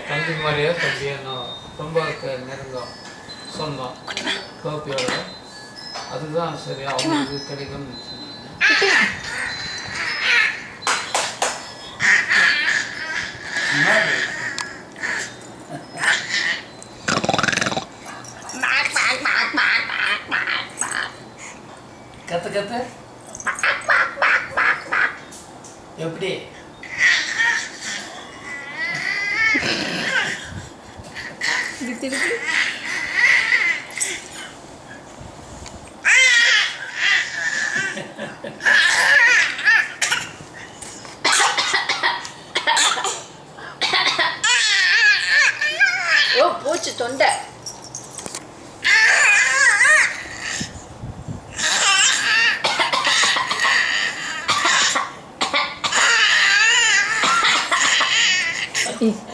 தம்பி மாதிரியே தம்பியனும் ரொம்ப நெருங்கம் சொந்தம் கோபியோட. அதுதான் சரி அவங்களுக்கு கிடைக்கும்னு கத்து கத்து எப்படி ஓ போச்சு தொண்டை. Mm.